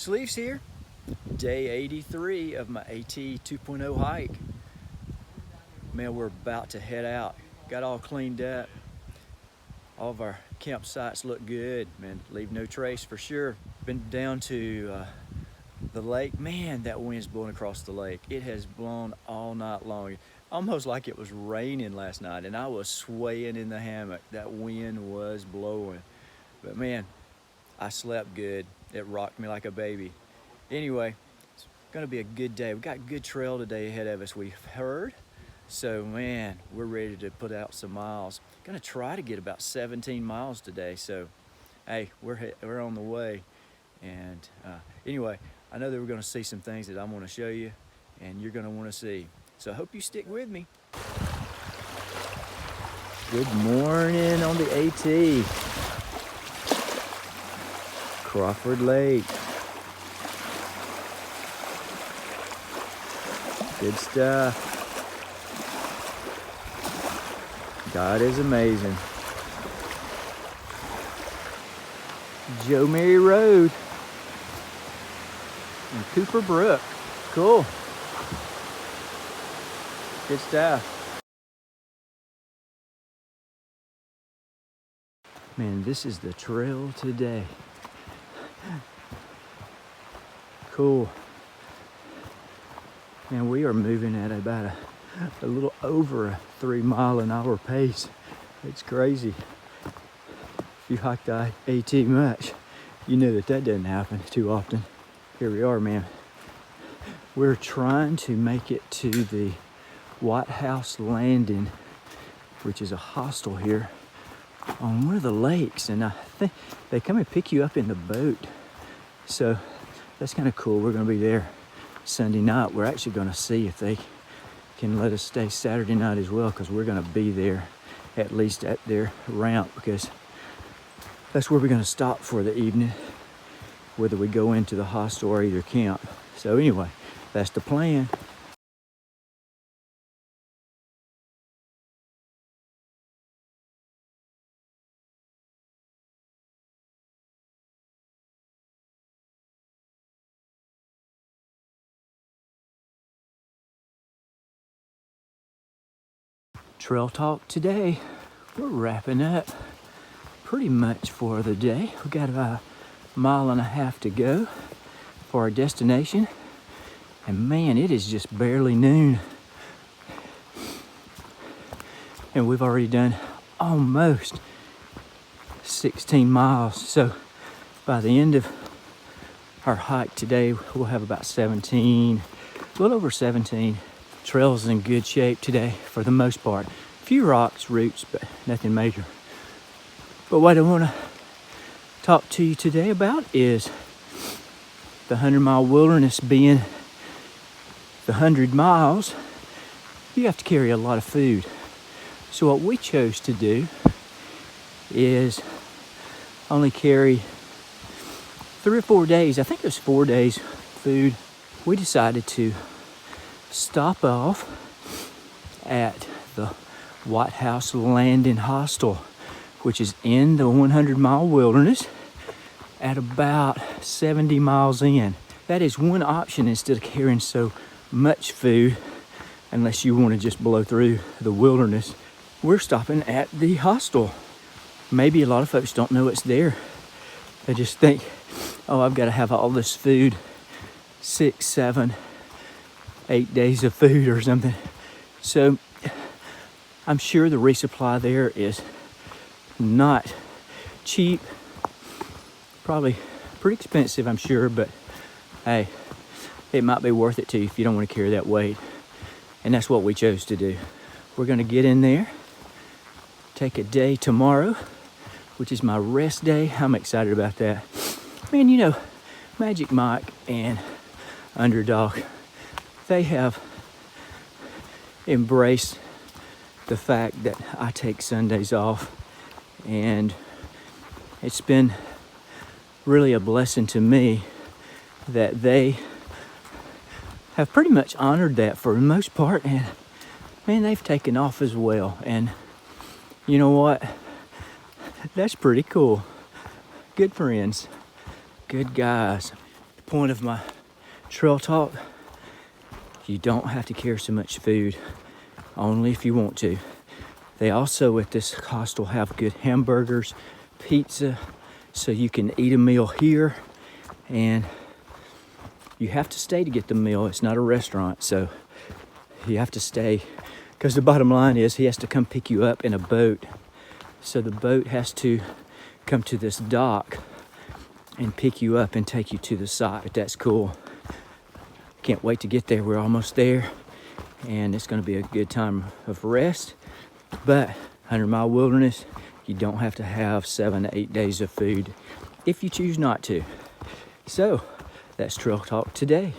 Sleeves here, day 83 of my AT 2.0 hike. Man, we're about to head out. Got all cleaned up. All of our campsites look good, man. Leave no trace for sure. Been down to the lake. Man, that wind's blowing across the lake. It has blown all night long. Almost like it was raining last night, and I was swaying in the hammock. That wind was blowing. But man, I slept good. It rocked me like a baby. Anyway, it's gonna be a good day. We've got a good trail today ahead of us, we've heard. So man, we're ready to put out some miles. Gonna try to get about 17 miles today. So hey, we're on the way. And anyway, I know that we're gonna see some things that I'm gonna show you and you're gonna wanna see. So I hope you stick with me. Good morning on the AT. Crawford Lake. Good stuff. God is amazing. Joe Mary Road and Cooper Brook. Cool. Good stuff. Man, this is the trail today. Cool. And we are moving at about a little over a 3 mile an hour pace. It's crazy. If you hike the AT much, you know that doesn't happen too often. Here we are, man. We're trying to make it to the White House Landing, which is a hostel here on one of the lakes. And I think they come and pick you up in the boat. So that's kind of cool. We're going to be there Sunday night. We're actually going to see if they can let us stay Saturday night as well, because we're going to be there at least at their ramp, because that's where we're going to stop for the evening, whether we go into the hostel or either camp. So anyway, that's the plan. Trail talk today. We're wrapping up pretty much for the day. We got about a mile and a half to go for our destination. And man, it is just barely noon. And we've already done almost 16 miles. So by the end of our hike today, we'll have about 17, a little over 17. Trail's in good shape today for the most part. A few rocks, roots, but nothing major. But what I want to talk to you today about is the 100-mile wilderness. Being the 100 miles, you have to carry a lot of food. So what we chose to do is only carry 3 or 4 days. I think it was 4 days food. We decided to stop off at the White House Landing Hostel, which is in the 100-mile wilderness at about 70 miles in. That is one option instead of carrying so much food, unless you want to just blow through the wilderness. We're stopping at the hostel. Maybe a lot of folks don't know it's there. They just think, oh, I've got to have all this food, 6, 7, 8 days of food or something. So I'm sure the resupply there is not cheap, probably pretty expensive, I'm sure, but hey, it might be worth it to you if you don't want to carry that weight. And that's what we chose to do. We're going to get in there, take a day tomorrow, which is my rest day. I'm excited about that. Man, you know, Magic Mike and Underdog, they have embraced the fact that I take Sundays off, and it's been really a blessing to me that they have pretty much honored that for the most part. And man, they've taken off as well. And you know what? That's pretty cool. Good friends, good guys. The point of my trail talk, you don't have to carry so much food, only if you want to. They also at this hostel have good hamburgers, pizza, so you can eat a meal here, and you have to stay to get the meal. It's not a restaurant, so you have to stay, because the bottom line is he has to come pick you up in a boat. So the boat has to come to this dock and pick you up and take you to the site. But that's cool. Can't wait to get there. We're almost there, and it's going to be a good time of rest. But 100-mile wilderness, you don't have to have 7 to 8 days of food if you choose not to. So that's trail talk today.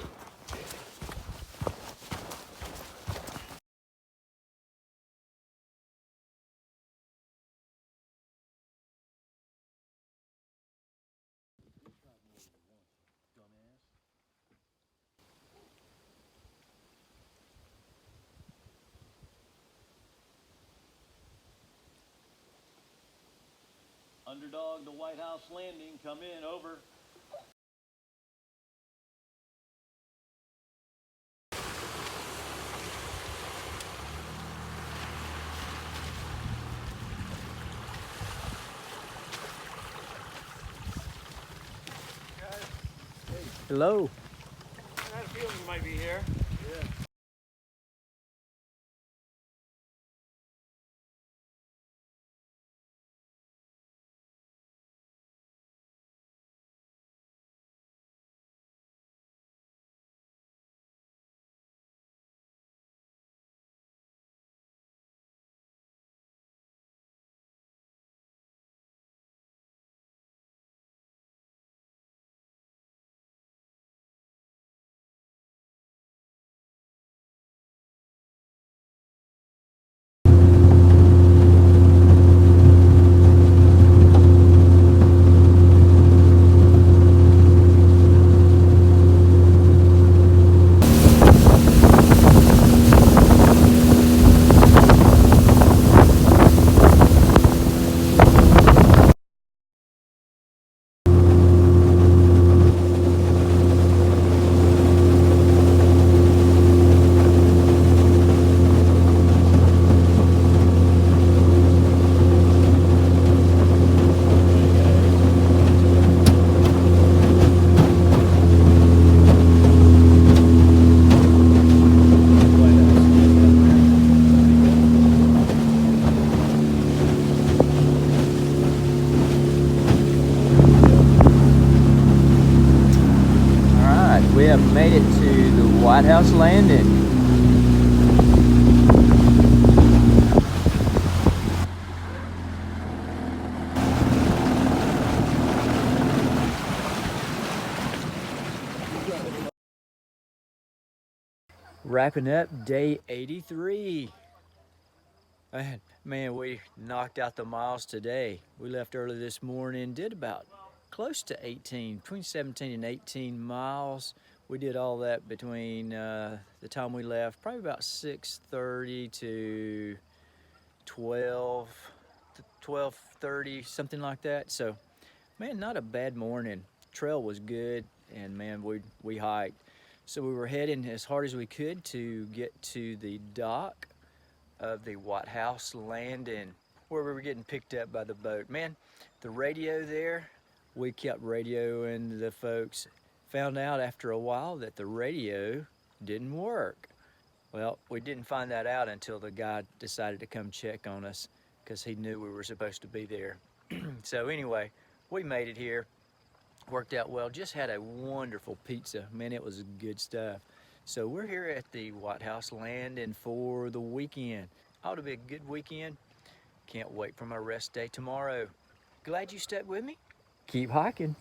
Underdog, the White House landing, come in, over. Hello. I had a feeling you might be here. Yeah. We have made it to the White House landing. Wrapping up day 83. Man, we knocked out the miles today. We left early this morning, did about close to 18, between 17 and 18 miles. We did all that between the time we left, probably about 6:30 to 12:30, something like that. So, man, not a bad morning. Trail was good, and man, we hiked. So we were heading as hard as we could to get to the dock of the White House landing, where we were getting picked up by the boat. Man, the radio there, we kept radioing the folks. Found out after a while that the radio didn't work. Well, we didn't find that out until the guy decided to come check on us, because he knew we were supposed to be there. So anyway, we made it here. Worked out well. Just had a wonderful pizza. Man, it was good stuff. So we're here at the White House landing for the weekend. Ought to be a good weekend. Can't wait for my rest day tomorrow. Glad you stuck with me. Keep hiking.